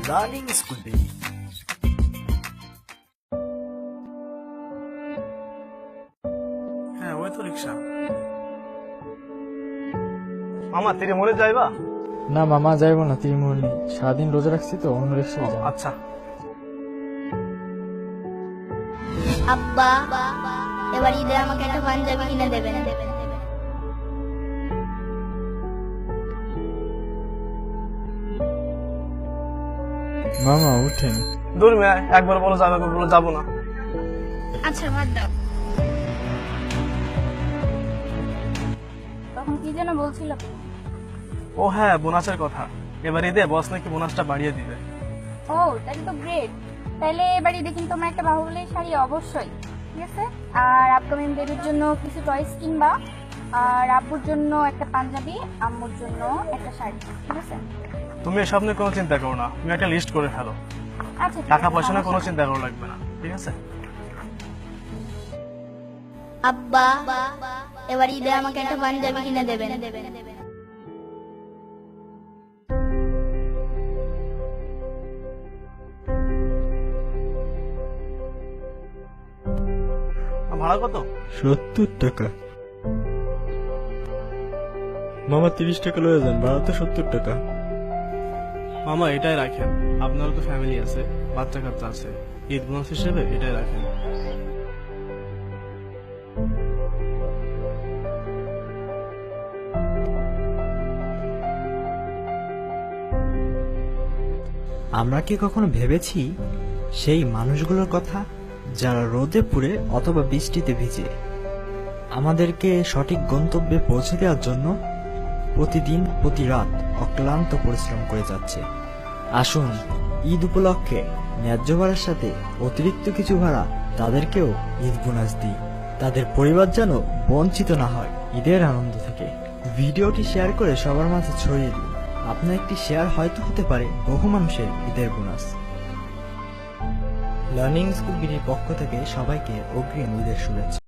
Learning school baby. হ্যাঁ ওই তো রিক্সা। মামা তিরে মোড়ে যাইবা? না মামা যাইবো না, তিরিমুল নেই, সারাদিন রোজা রাখছি তো, অন্য রিক্সায় যাবো। আচ্ছা আব্বা, এবার ঈদে আমাকে একটা পাঞ্জাবি কিনে দেবেন। মামা উঠেন। দূর মেয়ে, একবার বলো যাবে, একবার বলো যাবো না। আচ্ছা বাদ দাও। তখন কি যেন বলছিল? ও হ্যাঁ, বোনাসের কথা। এবার ঈদে বস নাকি বোনাসটা বাড়িয়ে দিবে। ও তাহলে তো গ্রেট। তাহলে এবারে দেখুন তোমার একটা বাহুবলী শাড়ি অবশ্যই, ঠিক আছে? আর আপকামিং বেবির জন্য কিছু টয়স কিনবা, আর আব্বুর জন্য একটা পাঞ্জাবি, আম্মুর জন্য একটা শাড়ি, ঠিক আছে? তুমি এসব নিয়ে কোনো চিন্তা করো না, তুমি একটা লিস্ট করে ফেলো। আচ্ছা ঠিক টাকা আছে, পয়সা নিয়ে কোনো সমস্যা চিন্তা করা লাগবে না, ঠিক আছে? আব্বা, এবার ঈদে আমাকে একটা পাঞ্জাবি কিনে দেবেন। ভাড়া কত? 70 টাকা। মামা 30 টাকা লয়ে যান, ভাড়া তো 70 টাকা। মামা এটাই রাখেন, আপনারও তো ফ্যামিলি আছে, বাচ্চা কাচ্চা আছে, ঈদ বোনাস হিসেবে এটাই রাখেন। আমরা কি কখনো ভেবেছি সেই মানুষগুলোর কথা যারা রোদে পুড়ে অথবা বৃষ্টিতে ভিজে আমাদেরকে সঠিক গন্তব্যে পৌঁছে দেওয়ার জন্য প্রতিদিন প্রতি রাত অক্লান্ত পরিশ্রম করে যাচ্ছে। আসুন ঈদ উপলক্ষে ন্যায্য ভাড়ার সাথে অতিরিক্ত কিছু ভাড়া তাদেরকেও ঈদ বোনাস দিই, তাদের পরিবার যেন বঞ্চিত না হয় ঈদের আনন্দ থেকে। ভিডিওটি শেয়ার করে সবার মাঝে ছড়িয়ে দিন, আপনার একটি শেয়ার হয়তো হতে পারে বহু মানুষের ঈদের বোনাস। লার্নিং স্কুল বিডির পক্ষ থেকে সবাইকে অগ্রিম ঈদের শুভেচ্ছা।